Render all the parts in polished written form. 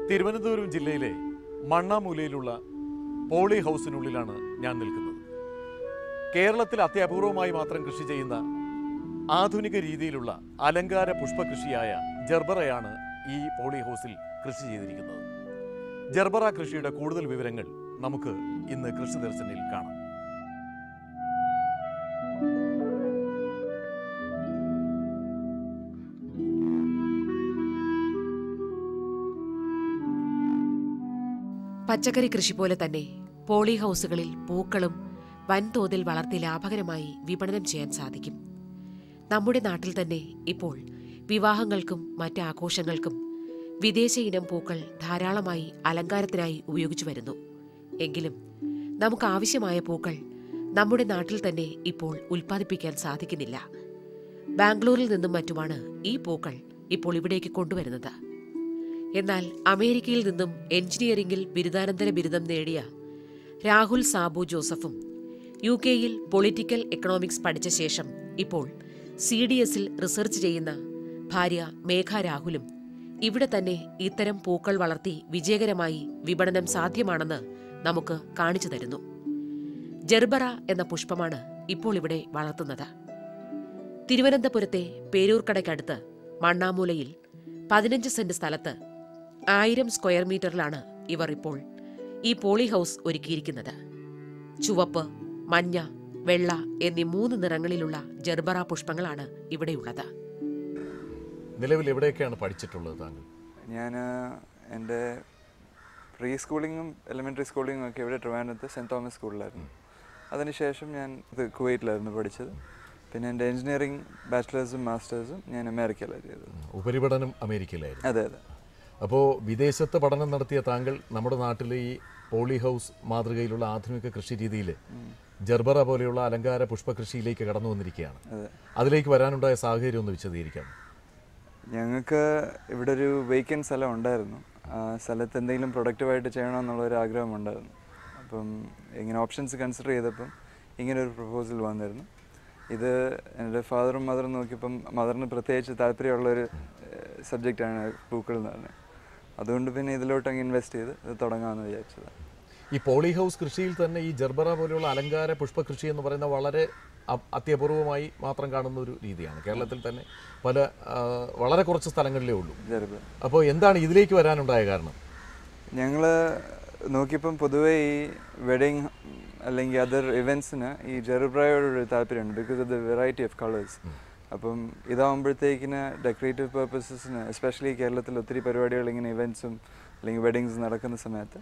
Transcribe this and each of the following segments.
തിരുവനന്തപുരം ജില്ലയിലെ മണ്ണാമൂലയിലുള്ള പോളി ഹൗസിനുള്ളിലാണ് ഞാൻ നിൽക്കുന്നത്. കേരളത്തിൽ അത്യപൂർവമായി മാത്രം കൃഷി ചെയ്യുന്ന ആധുനിക രീതിയിലുള്ള അലങ്കാര പുഷ്പകൃഷിയായ ജർബറയാണ് ഈ പോളി ഹൗസിൽ കൃഷി ചെയ്തിരിക്കുന്നത്. ജർബറ കൃഷിയുടെ കൂടുതൽ വിവരങ്ങൾ നമുക്ക് ഇന്ന് കൃഷി ദർശനിൽ കാണാം. പച്ചക്കറി കൃഷി പോലെ തന്നെ പോളി ഹൗസുകളിൽ പൂക്കളും വൻതോതിൽ വളർത്തി ലാഭകരമായി വിപണനം ചെയ്യാൻ സാധിക്കും. നമ്മുടെ നാട്ടിൽ തന്നെ ഇപ്പോൾ വിവാഹങ്ങൾക്കും മറ്റ് ആഘോഷങ്ങൾക്കും വിദേശ ഇനം പൂക്കൾ ധാരാളമായി അലങ്കാരത്തിനായി ഉപയോഗിച്ചു വരുന്നു. എങ്കിലും നമുക്ക് ആവശ്യമായ പൂക്കൾ നമ്മുടെ നാട്ടിൽ തന്നെ ഇപ്പോൾ ഉൽപ്പാദിപ്പിക്കാൻ സാധിക്കുന്നില്ല. ബാംഗ്ലൂരിൽ നിന്നും മറ്റുമാണ് ഈ പൂക്കൾ ഇപ്പോൾ ഇവിടേക്ക് കൊണ്ടുവരുന്നത്. എന്നാൽ അമേരിക്കയിൽ നിന്നും എഞ്ചിനീയറിംഗിൽ ബിരുദാനന്തര ബിരുദം നേടിയ രാഹുൽ സാബു ജോസഫും UK-യിൽ പൊളിറ്റിക്കൽ എക്കണോമിക്സ് പഠിച്ച ശേഷം ഇപ്പോൾ CDSൽ റിസർച്ച് ചെയ്യുന്ന ഭാര്യ മേഘ രാഹുലും ഇവിടെ തന്നെ ഇത്തരം പൂക്കൾ വളർത്തി വിജയകരമായി വിപണനം സാധ്യമാണെന്ന് നമുക്ക് കാണിച്ചു തരുന്നു. ജർബറ എന്ന പുഷ്പമാണ് ഇപ്പോൾ ഇവിടെ വളർത്തുന്നത്. തിരുവനന്തപുരത്തെ പേരൂർക്കടയ്ക്കടുത്ത് മണ്ണാമൂലയിൽ 15 സെന്റ് സ്ഥലത്ത് 1000 സ്ക്വയർ മീറ്ററിലാണ് ഇവർ ഇപ്പോൾ ഈ പോളി ഹൗസ് ഒരുക്കിയിരിക്കുന്നത്. ചുവപ്പ്, മഞ്ഞ, വെള്ള എന്നീ 3 നിറങ്ങളിലുള്ള ജർബറ പുഷ്പങ്ങളാണ് ഇവിടെയുള്ളത്. നിലവിൽ എവിടെയൊക്കെയാണ് പഠിച്ചിട്ടുള്ളത് താങ്കൾ? ഞാൻ എൻ്റെ പ്രീ സ്കൂളിങ്ങും എലിമെൻ്ററി സ്കൂളിങ്ങും ഒക്കെ ഇവിടെ ട്രിവാൻഡ്രത്ത് സെൻറ്റ് തോമസ് സ്കൂളിലായിരുന്നു. അതിനുശേഷം ഞാൻ കുവൈറ്റിലായിരുന്നു പഠിച്ചത്. പിന്നെ എൻ്റെ എഞ്ചിനീയറിംഗ് ബാച്ചിലേഴ്സും മാസ്റ്റേഴ്സും ഞാൻ അമേരിക്കയിലാണ് ചെയ്തത്. ഉപരിപഠനം അമേരിക്കയിലായിരുന്നു? അതെ അതെ. അപ്പോൾ വിദേശത്ത് പഠനം നടത്തിയ താങ്കൾ നമ്മുടെ നാട്ടിലെ ഈ പോളി ഹൗസ് മാതൃകയിലുള്ള ആധുനിക കൃഷി രീതിയിൽ ജർബറ പോലെയുള്ള അലങ്കാര പുഷ്പകൃഷിയിലേക്ക് കടന്നു വന്നിരിക്കുകയാണ്. അതിലേക്ക് വരാനുണ്ടായ സാഹചര്യം ഒന്ന് വിശദീകരിക്കാം. ഞങ്ങൾക്ക് ഇവിടെ ഒരു വേക്കൻറ്റ് സ്ഥലം ഉണ്ടായിരുന്നു. ആ സ്ഥലത്ത് എന്തെങ്കിലും പ്രൊഡക്റ്റീവായിട്ട് ചെയ്യണമെന്നുള്ളൊരു ആഗ്രഹമുണ്ടായിരുന്നു. അപ്പം ഇങ്ങനെ ഓപ്ഷൻസ് കൺസിഡർ ചെയ്തപ്പം ഇങ്ങനൊരു പ്രപ്പോസൽ വന്നിരുന്നു. ഇത് എൻ്റെ ഫാദറും മദറും നോക്കിയപ്പം മദറിന് പ്രത്യേകിച്ച് താല്പര്യമുള്ളൊരു സബ്ജക്റ്റാണ് പൂക്കൾ എന്ന് പറഞ്ഞത്. അതുകൊണ്ട് പിന്നെ ഇതിലോട്ട് അങ്ങ് ഇൻവെസ്റ്റ് ചെയ്ത് ഇത് തുടങ്ങാമെന്ന് വിചാരിച്ചത്. ഈ പോളി ഹൗസ് കൃഷിയിൽ തന്നെ ഈ ജർബറ പോലെയുള്ള അലങ്കാര പുഷ്പകൃഷി എന്ന് പറയുന്ന വളരെ അത്യപൂർവമായി മാത്രം കാണുന്ന ഒരു രീതിയാണ്. കേരളത്തിൽ തന്നെ വളരെ കുറച്ച് സ്ഥലങ്ങളിലേ ഉള്ളൂ. അപ്പോൾ എന്താണ് ഇതിലേക്ക് വരാനുണ്ടായ കാരണം? ഞങ്ങൾ നോക്കിയപ്പം പൊതുവേ ഈ വെഡിങ് അല്ലെങ്കിൽ അതർ ഇവൻറ്റ്സിന് ഈ ജർബറയോടൊരു താല്പര്യമുണ്ട്. Because of the variety of colours. അപ്പം ഇതാകുമ്പോഴത്തേക്കിന് ഡെക്കറേറ്റീവ് പർപ്പസസിന് എസ്പെഷ്യലി കേരളത്തിൽ ഒത്തിരി പരിപാടികൾ ഇങ്ങനെ ഇവൻറ്റ്സും അല്ലെങ്കിൽ വെഡിങ്സ് നടക്കുന്ന സമയത്ത്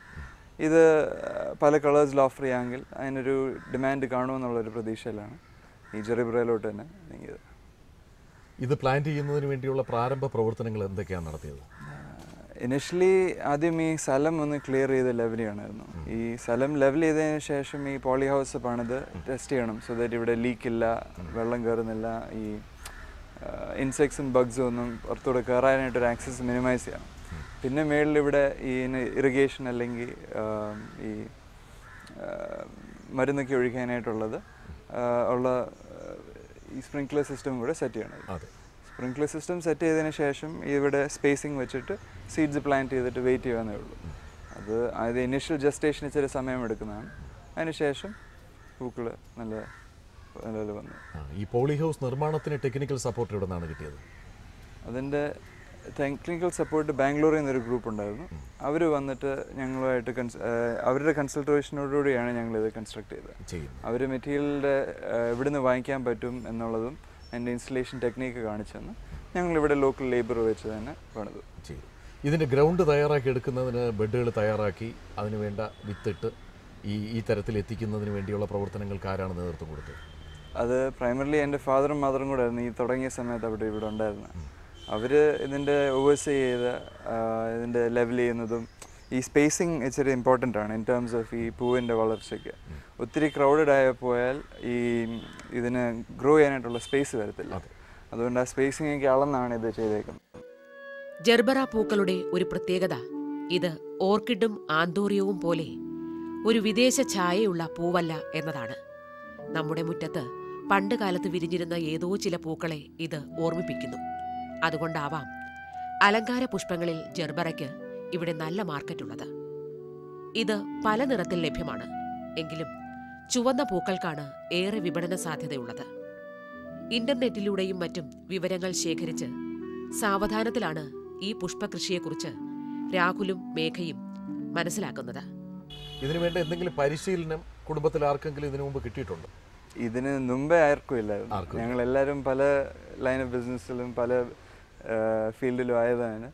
ഇത് പല കളേഴ്സിൽ ഓഫർ ചെയ്യാമെങ്കിൽ അതിനൊരു ഡിമാൻഡ് കാണുമെന്നുള്ളൊരു പ്രതീക്ഷയിലാണ് ഈ ജർബറയിലോട്ട് തന്നെ നീങ്ങിയത്. ഇത് പ്ലാൻ ചെയ്യുന്നതിന് വേണ്ടിയുള്ള പ്രാരംഭ പ്രവർത്തനങ്ങൾ എന്തൊക്കെയാണ് നടത്തിയത്? ഇനിഷ്യലി ആദ്യം ഈ സ്ഥലം ഒന്ന് ക്ലിയർ ചെയ്ത് ലെവൽ ചെയ്യണമായിരുന്നു. ഈ സ്ഥലം ലെവൽ ചെയ്തതിന് ശേഷം ഈ പോളി ഹൗസ് പണിത് ടെസ്റ്റ് ചെയ്യണം. സോ ദാറ്റ് ഇവിടെ ലീക്കില്ല, വെള്ളം കയറുന്നില്ല, ഈ ഇൻസെക്ട്സും ബഗ്സും ഒന്നും പുറത്തൂടെ കയറാനായിട്ടൊരു ആക്സസ് മിനിമൈസ് ചെയ്യണം. പിന്നെ മേളിൽ ഇവിടെ ഈ ഇറിഗേഷൻ അല്ലെങ്കിൽ ഈ മരുന്നൊക്കെ ഒഴിക്കാനായിട്ടുള്ളത് ഉള്ള ഈ സ്പ്രിങ്ക്ലർ സിസ്റ്റം കൂടെ സെറ്റ് ചെയ്യണം. സ്പ്രിങ്ക്ലർ സിസ്റ്റം സെറ്റ് ചെയ്തതിന് ശേഷം ഇവിടെ സ്പേസിങ് വെച്ചിട്ട് സീഡ്സ് പ്ലാന്റ് ചെയ്തിട്ട് വെയിറ്റ് ചെയ്യാവുന്നേ ഉള്ളൂ. അത് ഇനിഷ്യൽ ജസ്റ്റേഷൻ ഇച്ചിരി സമയം എടുക്കുന്നതാണ്. അതിനുശേഷം പൂക്കൾ നല്ല വന്നു. ഈ പോളി ഹൗസ് നിർമ്മാണത്തിന് ടെക്നിക്കൽ സപ്പോർട്ട് ഇവിടെ നിന്നാണ് കിട്ടിയത്? അതിൻ്റെ ടെക്നിക്കൽ സപ്പോർട്ട് ബാംഗ്ലൂരിൽ നിന്നൊരു ഗ്രൂപ്പ് ഉണ്ടായിരുന്നു. അവർ വന്നിട്ട് ഞങ്ങളുമായിട്ട് അവരുടെ കൺസൾട്ടേഷനോടുകൂടിയാണ് ഞങ്ങളിത് കൺസ്ട്രക്ട് ചെയ്തത്. അവർ മെറ്റീരിയലിൻ്റെ എവിടുന്ന് വാങ്ങിക്കാൻ പറ്റും എന്നുള്ളതും അതിൻ്റെ ഇൻസ്റ്റലേഷൻ ടെക്നീക്ക് കാണിച്ചെന്ന് ഞങ്ങളിവിടെ ലോക്കൽ ലേബർ വെച്ച് തന്നെ പണിതു. ഇതിൻ്റെ ഗ്രൗണ്ട് തയ്യാറാക്കി എടുക്കുന്നതിന് ബെഡുകൾ തയ്യാറാക്കി അതിന് വേണ്ട വിത്തിട്ട് ഈ തരത്തിൽ എത്തിക്കുന്നതിന് വേണ്ടിയുള്ള പ്രവർത്തനങ്ങൾക്ക് ആരാണ് നേതൃത്വം കൊടുത്തത്? അത് പ്രൈമറിലി എൻ്റെ ഫാദറും മദറും കൂടെ ആയിരുന്നു ഈ തുടങ്ങിയ സമയത്ത് ഇവിടെ ഉണ്ടായിരുന്നത്. അവർ ഇതിൻ്റെ ഓവർസീ ചെയ്ത് ഇതിൻ്റെ ലെവൽ ചെയ്യുന്നതും ഈ സ്പേസിങ് ഇച്ചിരി ഇമ്പോർട്ടൻ്റ് ആണ് ഇൻ ടേംസ് ഓഫ് ഈ പൂവിൻ്റെ വളർച്ചയ്ക്ക്. ഒത്തിരി ക്രൗഡഡ് ആയി പോയാൽ ഈ ഇതിന് ഗ്രോ ചെയ്യാനായിട്ടുള്ള സ്പേസ് വരത്തില്ല. അതുകൊണ്ട് ആ സ്പേസിങ്ങൊക്കെ അളന്നാണ് ഇത് ചെയ്തേക്കുന്നത്. ജർബറ പൂക്കളുടെ ഒരു പ്രത്യേകത ഇത് ഓർക്കിഡും ആന്തോറിയവും പോലെ ഒരു വിദേശ ഛായയുള്ള പൂവല്ല എന്നതാണ്. നമ്മുടെ മുറ്റത്ത് പണ്ട് കാലത്ത് വിരിഞ്ഞിരുന്ന ഏതോ ചില പൂക്കളെ ഇത് ഓർമ്മിപ്പിക്കുന്നു. അതുകൊണ്ടാവാം അലങ്കാര പുഷ്പങ്ങളിൽ ജർബറയ്ക്ക് ഇവിടെ നല്ല മാർക്കറ്റുള്ളത്. ഇത് പല നിറത്തിൽ ലഭ്യമാണ്. എങ്കിലും ചുവന്ന പൂക്കൾക്കാണ് ഏറെ വിപണന സാധ്യതയുള്ളത്. ഇന്റർനെറ്റിലൂടെയും മറ്റും വിവരങ്ങൾ ശേഖരിച്ച് സാവധാനത്തിലാണ് ഈ പുഷ്പകൃഷിയെക്കുറിച്ച് രാഹുലും മേഘയും മനസ്സിലാക്കുന്നത്. ഇതിനുവേണ്ടി എന്തെങ്കിലും പരിശീലനം കുടുംബത്തിൽ ആർക്കെങ്കിലും ഇതിനു മുമ്പ് കിട്ടിയിട്ടുണ്ടോ? ഇതിന് മുമ്പേ ആർക്കും ഇല്ലായിരുന്നു. ഞങ്ങളെല്ലാവരും പല ലൈൻ ഓഫ് ബിസിനസ്സിലും പല ഫീൽഡിലും ആയതാണ്.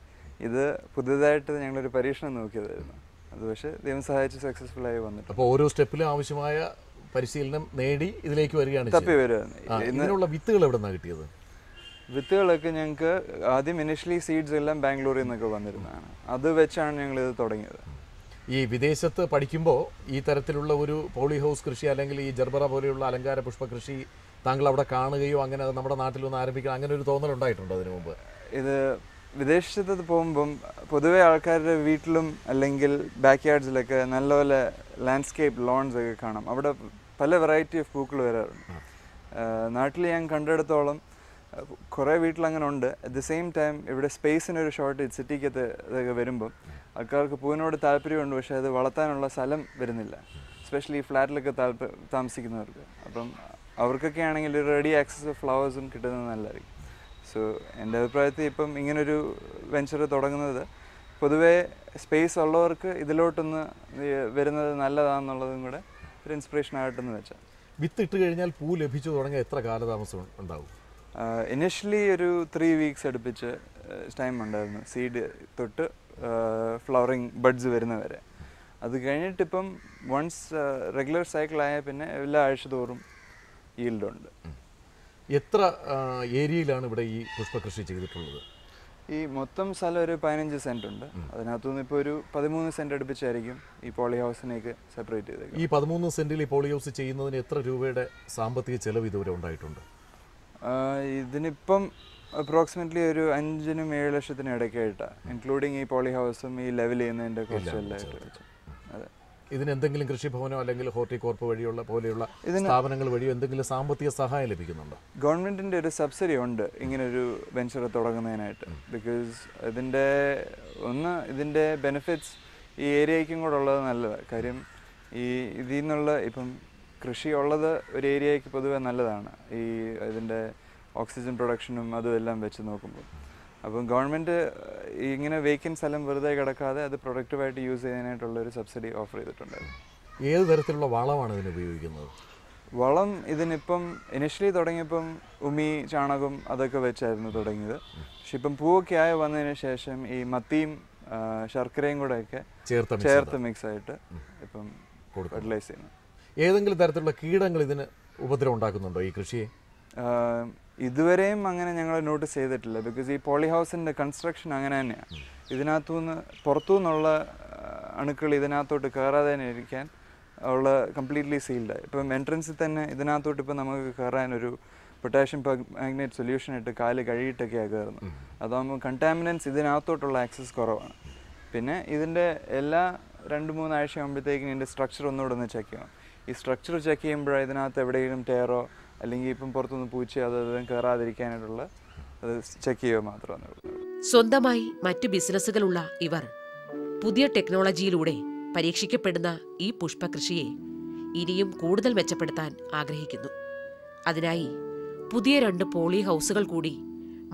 ഇത് പുതുതായിട്ട് ഞങ്ങളൊരു പരീക്ഷണം നോക്കിയതായിരുന്നു. അത് പക്ഷേ ദൈവം സഹായിച്ച് സക്സസ്ഫുൾ ആയി വന്നിട്ട്. അപ്പോൾ ഓരോ സ്റ്റെപ്പിലും ആവശ്യമായ പരിശീലനം നേടി ഇതിലേക്ക് വരികയാണ്. തപ്പി വരുവാണ്. ഇതിനുള്ള വിത്തുകൾ എവിടെ നിന്നാണ് കിട്ടിയത്? വിത്തുകളൊക്കെ ഞങ്ങൾക്ക് ആദ്യം ഇനിഷ്യലി സീഡ്സ് എല്ലാം ബാംഗ്ലൂരിൽ നിന്നൊക്കെ വന്നിരുന്നതാണ്. അത് വെച്ചാണ് ഞങ്ങളിത് തുടങ്ങിയത്. ഈ വിദേശത്ത് പഠിക്കുമ്പോൾ ഈ തരത്തിലുള്ള ഒരു പോളി ഹൗസ് കൃഷി അല്ലെങ്കിൽ ഈ ജർബറ പോലെയുള്ള അലങ്കാര പുഷ്പ കൃഷി താങ്കൾ അവിടെ കാണുകയോ അങ്ങനെ നമ്മുടെ നാട്ടിലൊന്ന് ആരംഭിക്കണം അങ്ങനെ ഒരു തോന്നലുണ്ടായിട്ടുണ്ടോ അതിനു മുമ്പ്? ഇത് വിദേശത്ത് പോകുമ്പം പൊതുവെ ആൾക്കാരുടെ വീട്ടിലും അല്ലെങ്കിൽ ബാക്ക് യാർഡ്സിലൊക്കെ നല്ലപോലെ ലാൻഡ്സ്കേപ്പ് ലോൺസ് ഒക്കെ കാണാം. അവിടെ പല വെറൈറ്റി ഓഫ് പൂക്കൾ വരാറുണ്ട്. നാട്ടിൽ ഞാൻ കണ്ടെടുത്തോളം കുറേ വീട്ടിലങ്ങനെ ഉണ്ട്. അറ്റ് ദ സെയിം ടൈം ഇവിടെ സ്പേസിനൊരു ഷോർട്ടേജ് സിറ്റിക്കകത്ത് ഇതൊക്കെ വരുമ്പം ആൾക്കാർക്ക് പൂവിനോട് താല്പര്യമുണ്ട്, പക്ഷേ അത് വളർത്താനുള്ള സ്ഥലം വരുന്നില്ല, എസ്പെഷ്യലി ഫ്ലാറ്റിലൊക്കെ താമസിക്കുന്നവർക്ക്. അപ്പം അവർക്കൊക്കെ ആണെങ്കിൽ ഒരു റെഡി ആക്സസ് ഓഫ് ഫ്ലവേഴ്സും കിട്ടുന്നത് നല്ലതായിരിക്കും. സോ എൻ്റെ അഭിപ്രായത്തിൽ ഇപ്പം ഇങ്ങനൊരു വെഞ്ചർ തുടങ്ങുന്നത് പൊതുവേ സ്പേസ് ഉള്ളവർക്ക് ഇതിലോട്ടൊന്ന് വരുന്നത് നല്ലതാണെന്നുള്ളതും കൂടെ ഒരു ഇൻസ്പിറേഷൻ ആയിട്ടെന്ന് വെച്ചാൽ. വിത്ത് ഇട്ട് കഴിഞ്ഞാൽ പൂ ലഭിച്ചു തുടങ്ങിയ എത്ര കാലതാമസം ഉണ്ടാവും? ഇനിഷ്യലി ഒരു 3 weeks അടുപ്പിച്ച് ടൈം ഉണ്ടായിരുന്നു സീഡ് തൊട്ട് ഫ്ലവറിങ് ബഡ്സ് വരുന്നവരെ. അത് കഴിഞ്ഞിട്ടിപ്പം വൺസ് റെഗുലർ സൈക്കിൾ ആയാൽ പിന്നെ എല്ലാ ആഴ്ച തോറും ഈൽഡുണ്ട്. എത്ര ഏരിയയിലാണ് ഇവിടെ ഈ പുഷ്പകൃഷി ചെയ്തിട്ടുള്ളത്? ഈ മൊത്തം സ്ഥലം ഒരു 15 സെൻറ്റ് ഉണ്ട്. അതിനകത്തുനിന്ന് ഇപ്പോൾ ഒരു 13 സെൻറ്റ് അടുപ്പിച്ചായിരിക്കും ഈ പോളി ഹൗസിനേക്ക് സെപ്പറേറ്റ് ചെയ്തത്. ഈ 13 സെൻറ്റിൽ ഈ പോളി ഹൗസ് ചെയ്യുന്നതിന് എത്ര രൂപയുടെ സാമ്പത്തിക ചെലവ് ഇതുവരെ ഉണ്ടായിട്ടുണ്ട്? ഇതിനിപ്പം അപ്രോക്സിമേറ്റ്ലി ഒരു 5-7 ലക്ഷത്തിന് ഇടയ്ക്കായിട്ടാണ്, ഇൻക്ലൂഡിങ് ഈ പോളി ഹൗസും ഈ ലെവൽ ചെയ്യുന്നതിൻ്റെ കുറച്ചെല്ലാം. അതെ. ഇതിന് എന്തെങ്കിലും കൃഷിഭവനോ അല്ലെങ്കിൽ ഹോർട്ടികോർപ്പ് വഴിയുള്ള പോലെയുള്ള സ്ഥാപനങ്ങൾ വഴിയോ എന്തെങ്കിലും സാമ്പത്തിക സഹായം ലഭിക്കുന്നുണ്ടോ? ഗവൺമെൻറ്റിൻ്റെ ഒരു സബ്സിഡി ഉണ്ട് ഇങ്ങനൊരു വെഞ്ചർ തുടങ്ങുന്നതിനായിട്ട്. ബിക്കോസ് ഇതിൻ്റെ ബെനിഫിറ്റ്സ് ഈ ഏരിയയ്ക്കും കൂടെ ഉള്ളത് നല്ലതാണ്. കാര്യം ഇതിൽ നിന്നുള്ള ഇപ്പം കൃഷി ഉള്ളത് ഒരു ഏരിയയ്ക്ക് പൊതുവെ നല്ലതാണ്, ഈ ഇതിൻ്റെ ഓക്സിജൻ പ്രൊഡക്ഷനും അതും എല്ലാം വെച്ച് നോക്കുമ്പോൾ. അപ്പം ഗവൺമെൻറ് ഇങ്ങനെ വേക്കൻറ്റ് സ്ഥലം വെറുതെ കിടക്കാതെ അത് പ്രൊഡക്റ്റീവായിട്ട് യൂസ് ചെയ്യാനായിട്ടുള്ളൊരു സബ്സിഡി ഓഫർ ചെയ്തിട്ടുണ്ടായിരുന്നു. ഏത് തരത്തിലുള്ള വളമാണ് ഇതിന് ഉപയോഗിക്കുന്നത്? വളം ഇതിനിപ്പം ഇനിഷ്യലി തുടങ്ങിയപ്പം ഉമി, ചാണകം അതൊക്കെ വെച്ചായിരുന്നു തുടങ്ങിയത്. പക്ഷെ ഇപ്പം പൂവൊക്കെ ആയി വന്നതിന് ശേഷം ഈ മത്തിയും ശർക്കരയും കൂടെയൊക്കെ ചേർത്ത് മിക്സ് ആയിട്ട് ഇപ്പം ഫെർട്ടിലൈസ് ചെയ്യുന്നു. ഏതെങ്കിലും തരത്തിലുള്ള കീടങ്ങൾ ഇതിന് ഉപദ്രവം ഉണ്ടാക്കുന്നുണ്ടോ ഈ കൃഷിയെ? ഇതുവരെയും അങ്ങനെ ഞങ്ങൾ നോട്ടീസ് ചെയ്തിട്ടില്ല. ബിക്കോസ് ഈ പോളി ഹൗസിൻ്റെ കൺസ്ട്രക്ഷൻ അങ്ങനെ തന്നെയാണ്. ഇതിനകത്തുനിന്ന് പുറത്തുനിന്നുള്ള അണുക്കൾ ഇതിനകത്തോട്ട് കയറാതെ തന്നെ ഇരിക്കാൻ ഉള്ള കംപ്ലീറ്റ്ലി സീൽഡായി. ഇപ്പം എൻട്രൻസിൽ തന്നെ ഇതിനകത്തോട്ട് ഇപ്പം നമുക്ക് കയറാനൊരു പൊട്ടാഷ്യം മാഗ്നേറ്റ് സൊല്യൂഷൻ ഇട്ട് കാല് കഴുകിയിട്ടൊക്കെയാണ് കയറുന്നത്. അതാകുമ്പോൾ കണ്ടാമിനൻസ് ഇതിനകത്തോട്ടുള്ള ആക്സസ് കുറവാണ്. പിന്നെ ഇതിൻ്റെ എല്ലാ 2-3 ആഴ്ച ആകുമ്പോഴത്തേക്കും ഇതിൻ്റെ സ്ട്രക്ചർ ഒന്നുകൂടെ ഒന്ന് ചെക്ക് ചെയ്യണം. ഈ സ്ട്രക്ചർ ചെക്ക് ചെയ്യുമ്പോഴാണ് ഇതിനകത്ത് എവിടെയെങ്കിലും ടയറോ അല്ലെങ്കിൽ ഇപ്പം പുറത്തുനിന്ന് പൂച്ച അതൊന്നും കയറാതിരിക്കാനായിട്ടുള്ള അത് ചെക്ക് ചെയ്യുക മാത്രമാണ്. സ്വന്തമായി മറ്റു ബിസിനസ്സുകളുള്ള ഇവർ പുതിയ ടെക്നോളജിയിലൂടെ പരീക്ഷിക്കപ്പെടുന്ന ഈ പുഷ്പകൃഷിയെ ഇനിയും കൂടുതൽ മെച്ചപ്പെടുത്താൻ ആഗ്രഹിക്കുന്നു. അതിനായി പുതിയ 2 പോളി ഹൗസുകൾ കൂടി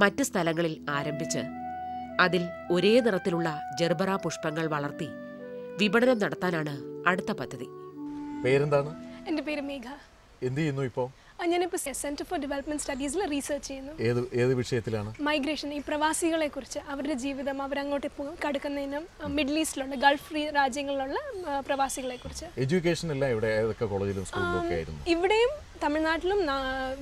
മറ്റ് സ്ഥലങ്ങളിൽ ആരംഭിച്ച് അതിൽ ഒരേ നിറത്തിലുള്ള ജർബറ പുഷ്പങ്ങൾ വളർത്തി വിപണനം നടത്താനാണ് അടുത്ത പദ്ധതി. പേരെന്താണ്? എൻ്റെ പേര് മേഘ. എന്ത് ചെയ്യുന്നു ഇപ്പോൾ? ഞാനിപ്പോൾ സെൻറ്റർ ഫോർ ഡെവലപ്മെൻറ്റ് സ്റ്റഡീസിൽ റീസർച്ച് ചെയ്യുന്നു. ഏത് വിഷയത്തിലാണ്? മൈഗ്രേഷൻ, ഈ പ്രവാസികളെ കുറിച്ച്, അവരുടെ ജീവിതം, അവരങ്ങോട്ട് കടക്കുന്നതിനും മിഡിൽ ഈസ്റ്റിലുള്ള ഗൾഫ് രാജ്യങ്ങളിലുള്ള പ്രവാസികളെ കുറിച്ച്. എഡ്യൂക്കേഷൻ എല്ലാം ഇവിടെ ഏതൊക്കെ കോളേജിലും സ്കൂളിലും ഒക്കെ ആയിരുന്നു? ഇവിടെയും തമിഴ്നാട്ടിലും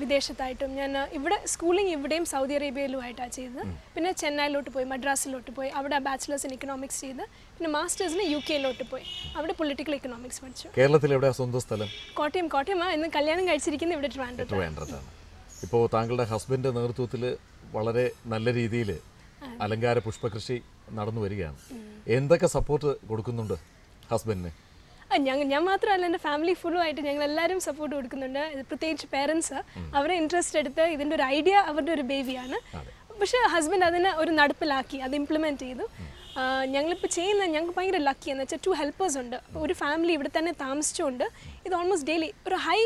വിദേശത്തായിട്ടും. ഞാൻ ഇവിടെ സ്കൂളിംഗ് ഇവിടെയും സൗദി അറേബ്യയിലുമായിട്ടാണ് ചെയ്തത്. പിന്നെ ചെന്നൈയിലോട്ട് പോയി, മദ്രാസിലോട്ട് പോയി, അവിടെ ബാച്ചിലേഴ്സ് ഇൻ ഇക്കണോമിക്സ് ചെയ്ത് പിന്നെ മാസ്റ്റേഴ്സിന് UK പോയി, അവിടെ പൊളിറ്റിക്കൽ ഇക്കണോമിക്സ് പഠിച്ചു. കേരളത്തിൽ എവിടെയാണ് സ്വന്തം സ്ഥലം? കോട്ടയമാണ്. ഇന്ന് കല്യാണം കഴിച്ചിരിക്കുന്നത് ഇവിടെ ട്രിവാൻഡ്രത്താണ്. ഇപ്പോൾ താങ്കളുടെ ഹസ്ബൻഡിൻ്റെ നേതൃത്വത്തിൽ വളരെ നല്ല രീതിയിൽ അലങ്കാര പുഷ്പകൃഷി നടന്നു വരികയാണ്. എന്തൊക്കെ സപ്പോർട്ട് കൊടുക്കുന്നുണ്ട് ഹസ്ബൻഡിന്? ഞാൻ മാത്രമല്ല, എൻ്റെ ഫാമിലി ഫുള്ളുമായിട്ട് ഞങ്ങൾ എല്ലാവരും സപ്പോർട്ട് കൊടുക്കുന്നുണ്ട്. പ്രത്യേകിച്ച് പേരൻസ് അവരെ ഇൻട്രസ്റ്റ് എടുത്ത് ഇതിൻ്റെ ഒരു ഐഡിയ അവരുടെ ഒരു ബേബിയാണ്. പക്ഷേ ഹസ്ബൻഡ് അതിനെ ഒരു നടപ്പിലാക്കി, അത് ഇംപ്ലിമെൻറ്റ് ചെയ്തു. ഞങ്ങളിപ്പോൾ ചെയ്യുന്ന ഞങ്ങൾക്ക് ഭയങ്കര ലക്കി എന്ന് വെച്ചാൽ 2 ഹെൽപ്പേഴ്സ് ഉണ്ട്. ഒരു ഫാമിലി ഇവിടെ തന്നെ താമസിച്ചുകൊണ്ട് ഇത് ഓൾമോസ്റ്റ് ഡെയിലി ഒരു ഹൈ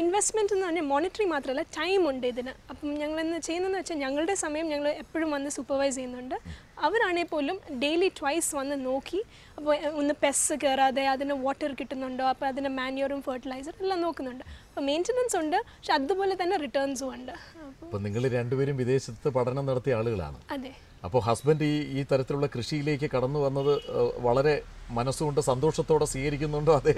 ഇൻവെസ്റ്റ്മെൻറ്റ് എന്ന് പറഞ്ഞാൽ മോണിറ്ററി മാത്രമല്ല ടൈം ഉണ്ട് ഇതിന്. അപ്പം ഞങ്ങളെന്ന് ചെയ്യുന്നതെന്ന് വെച്ചാൽ ഞങ്ങളുടെ സമയം ഞങ്ങൾ എപ്പോഴും വന്ന് സൂപ്പർവൈസ് ചെയ്യുന്നുണ്ട്. അവരാണെങ്കിൽ പോലും ഡെയിലി ട്വൈസ് വന്ന് നോക്കി അപ്പോൾ ഒന്ന് പെസ് കയറാതെ അതിന് വാട്ടർ കിട്ടുന്നുണ്ടോ, അപ്പോൾ അതിന് മാന്യൂറും ഫെർട്ടിലൈസർ എല്ലാം നോക്കുന്നുണ്ട്. അപ്പോൾ മെയിൻ്റനൻസ് ഉണ്ട്, പക്ഷെ അതുപോലെ തന്നെ റിട്ടേൺസും ഉണ്ട്. അപ്പോൾ നിങ്ങൾ രണ്ടുപേരും വിദേശത്ത് പഠനം നടത്തിയ ആളുകളാണ്. അതെ. അപ്പോൾ ഹസ്ബൻഡ് ഈ തരത്തിലുള്ള കൃഷിയിലേക്ക് കടന്നു വന്നത് വളരെ മനസ്സുകൊണ്ട് സന്തോഷത്തോടെ സ്വീകരിക്കുന്നുണ്ടോ, അതെ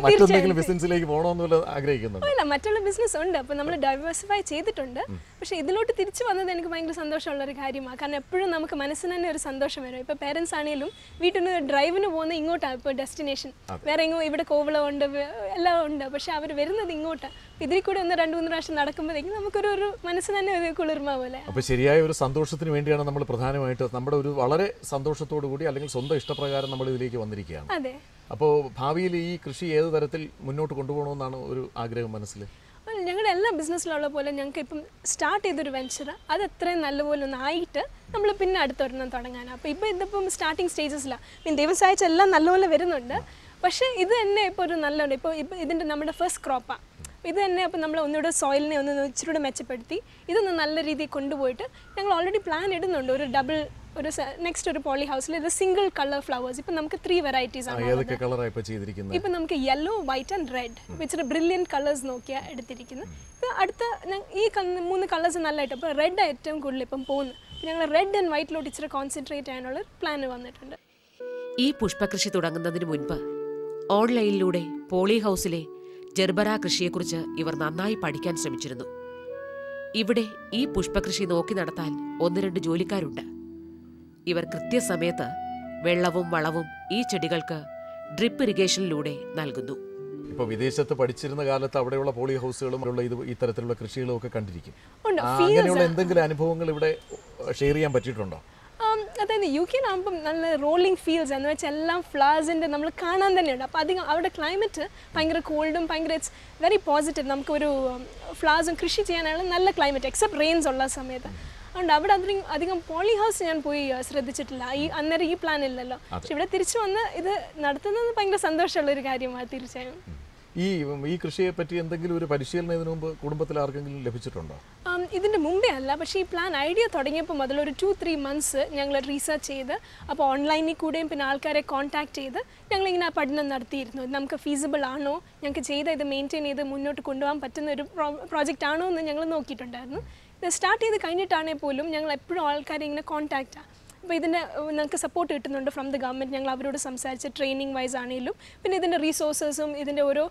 മറ്റെന്തെങ്കിലും ബിസിനസ്സിലേക്ക് പോകണമെന്നുള്ള ആഗ്രഹിക്കുന്നുണ്ടോ? അല്ല, മറ്റുള്ള ബിസിനസ് ഉണ്ട്, അപ്പോൾ നമ്മൾ ഡൈവേഴ്സിഫൈ ചെയ്തിട്ടുണ്ട്. പക്ഷേ ഇതിലോട്ട് തിരിച്ചു വന്നത് എനിക്ക് ഭയങ്കര സന്തോഷമുള്ളൊരു കാര്യമാണ്. കാരണം എപ്പോഴും നമുക്ക് മനസ്സിന് തന്നെ ഒരു സന്തോഷം വരും. ഇപ്പോൾ പേരൻസ് ആണെങ്കിലും വീട്ടിൽ നിന്ന് ഡ്രൈവിന് പോകുന്ന ഇങ്ങോട്ടാണ് ഇപ്പോൾ ഡെസ്റ്റിനേഷൻ. വേറെ എങ്ങോ ഇവിടെ കോവളം ഉണ്ട്, എല്ലാം ഉണ്ട്, പക്ഷേ അവർ വരുന്നത് ഇങ്ങോട്ടാണ്. ഇതിൽ കൂടെ 1-2-3 പ്രാവശ്യം നടക്കുമ്പോഴേക്കും നമുക്കൊരു മനസ്സിന് തന്നെ ഒരു കുളിർമ പോലെ. അപ്പോൾ ശരിയായ ഒരു സന്തോഷത്തിന് വേണ്ടിയാണ് നമ്മൾ പ്രധാനമായിട്ട് നമ്മുടെ ഒരു വളരെ സന്തോഷത്തോടു കൂടി അല്ലെങ്കിൽ സ്വന്തം ഇഷ്ടപ്രകാരം നമ്മൾ ഇതിലേക്ക് വന്നിരിക്കുകയാണ്. അതെ. അപ്പോൾ ഭാവിയിൽ ഈ കൃഷി ഏത് തരത്തിൽ മുന്നോട്ട് കൊണ്ടുപോകണമെന്നാണ് ഒരു ആഗ്രഹം മനസ്സിൽ? ഞങ്ങളുടെ എല്ലാ ബിസിനസ്സിലുള്ള പോലെ ഞങ്ങൾക്ക് ഇപ്പം സ്റ്റാർട്ട് ചെയ്തൊരു വെഞ്ചർ അത് എത്രയും നല്ലപോലെ ഒന്നായിട്ട് നമ്മൾ പിന്നെ അടുത്തൊരെണ്ണം തുടങ്ങാനാണ്. അപ്പോൾ ഇതിപ്പം സ്റ്റാർട്ടിങ് സ്റ്റേജസിലാണ്. ദൈവം സഹായിച്ച എല്ലാം നല്ലപോലെ വരുന്നുണ്ട്. പക്ഷേ ഇത് തന്നെ ഇപ്പോൾ ഒരു നല്ലുണ്ട്. ഇപ്പോൾ ഇതിൻ്റെ നമ്മുടെ ഫസ്റ്റ് ക്രോപ്പാണ്. ഇത് തന്നെ അപ്പോൾ നമ്മൾ ഒന്നുകൂടെ സോയിലിനെ ഒന്ന് ഇച്ചിരൂടെ മെച്ചപ്പെടുത്തി ഇതൊന്ന് നല്ല രീതിയിൽ കൊണ്ടുപോയിട്ട് ഞങ്ങൾ ഓൾറെഡി പ്ലാൻ ഇടുന്നുണ്ട്. ഒരു നെക്സ്റ്റ് ഒരു പോളി ഹൗസിൽ ഇത് സിംഗിൾ കളർ ഫ്ലവേഴ്സ്. ഇപ്പം നമുക്ക് 3 വെറൈറ്റീസ് ആണ്. ഇപ്പം നമുക്ക് യെല്ലോ, വൈറ്റ് ആൻഡ് റെഡ് ഇച്ചിരി ബ്രില്യൻറ്റ് കളേഴ്സ് നോക്കിയാൽ എടുത്തിരിക്കുന്നത്. ഇപ്പം അടുത്ത ഈ 3 കളേഴ്സ് നല്ലതായിട്ട് അപ്പോൾ റെഡ് ഏറ്റവും കൂടുതൽ ഇപ്പം പോകുന്നത്. ഞങ്ങൾ റെഡ് ആൻഡ് വൈറ്റിലോട്ട് ഇച്ചിരി കോൺസെൻട്രേറ്റ് ചെയ്യാനുള്ള പ്ലാൻ വന്നിട്ടുണ്ട്. ഈ പുഷ്പകൃഷി തുടങ്ങുന്നതിന് മുൻപ് ഓൺലൈനിലൂടെ പോളി ഹൗസിലെ ജെർബറ കൃഷിയെക്കുറിച്ച് ഇവർ നന്നായി പഠിക്കാൻ ശ്രമിച്ചിരുന്നു. ഇവിടെ ഈ പുഷ്പകൃഷി നോക്കി നടത്താൻ 1-2 ജോലിക്കാരുണ്ട്. ഇവർ കൃത്യസമയത്ത് വെള്ളവും വളവും ഈ ചെടികൾക്ക് ഡ്രിപ്പ് ഇറിഗേഷനിലൂടെ നൽകുന്നു. ഇപ്പോൾ വിദേശത്ത് പഠിച്ചിരുന്ന കാലത്ത് അവിടെയുള്ള പോളി ഹൗസുകളും ഈ തരത്തിലുള്ള കൃഷികളും ഒക്കെ കണ്ടിരിക്കും. അങ്ങനെയുള്ള എന്തെങ്കിലും അനുഭവങ്ങൾ ഇവിടെ ഷെയർ ചെയ്യാൻ പറ്റിയിട്ടുണ്ടോ? അതായത് UK-ലാകുമ്പം നല്ല റോളിംഗ് ഫീൽഡ്സ് എന്ന് വെച്ചാൽ എല്ലാം ഫ്ലവേഴ്സിൻ്റെ നമ്മൾ കാണാൻ തന്നെയുണ്ട്. അപ്പോൾ അധികം അവിടെ ക്ലൈമറ്റ് ഭയങ്കര കോൾഡും ഭയങ്കര ഇറ്റ്സ് വെരി പോസിറ്റീവ്. നമുക്കൊരു ഫ്ലവേഴ്സും കൃഷി ചെയ്യാനുള്ള നല്ല ക്ലൈമറ്റ് എക്സെപ്റ്റ് റെയിൻസ് ഉള്ള സമയത്ത്. അതുകൊണ്ട് അവിടെ അധികം പോളി ഹൗസ് ഞാൻ പോയി ശ്രദ്ധിച്ചിട്ടില്ല. അന്നേരം ഈ പ്ലാൻ ഇല്ലല്ലോ. പക്ഷെ ഇവിടെ തിരിച്ചു വന്ന് ഇത് നടത്തുന്നത് ഭയങ്കര സന്തോഷമുള്ളൊരു കാര്യമാണ് തീർച്ചയായും. ഈ കൃഷിയെ പറ്റി എന്തെങ്കിലും ഒരു പരിശീലനം ഇതിനു മുമ്പ് കുടുംബത്തിൽ ആർക്കെങ്കിലും ലഭിച്ചിട്ടുണ്ടോ? ഇതിൻ്റെ മുമ്പേ അല്ല, പക്ഷേ ഈ പ്ലാൻ ഐഡിയ തുടങ്ങിയപ്പോൾ മുതൽ ഒരു 2-3 മന്ത്സ് ഞങ്ങൾ റീസർച്ച് ചെയ്ത് അപ്പോൾ ഓൺലൈനിൽ കൂടെയും പിന്നെ ആൾക്കാരെ കോൺടാക്ട് ചെയ്ത് ഞങ്ങളിങ്ങനെ പഠനം നടത്തിയിരുന്നു. നമുക്ക് ഫീസിബിൾ ആണോ, ഞങ്ങൾക്ക് ചെയ്ത് ഇത് മെയിൻറ്റെയിൻ ചെയ്ത് മുന്നോട്ട് കൊണ്ടുപോകാൻ പറ്റുന്ന ഒരു പ്രോജക്റ്റ് ആണോ എന്ന് ഞങ്ങൾ നോക്കിയിട്ടുണ്ടായിരുന്നു. ഇത് സ്റ്റാർട്ട് ചെയ്ത് കഴിഞ്ഞിട്ടാണെങ്കിൽ പോലും ഞങ്ങൾ എപ്പോഴും ആൾക്കാരെ ഇങ്ങനെ കോൺടാക്റ്റാണ്. അപ്പോൾ ഇതിൻ്റെ ഞങ്ങൾക്ക് സപ്പോർട്ട് കിട്ടുന്നുണ്ട് ഫ്രം ദ ഗവൺമെൻറ്. ഞങ്ങൾ അവരോട് സംസാരിച്ച് ട്രെയിനിങ് വൈസ് ആണെങ്കിലും പിന്നെ ഇതിൻ്റെ റിസോഴ്സസും ഇതിൻ്റെ ഓരോ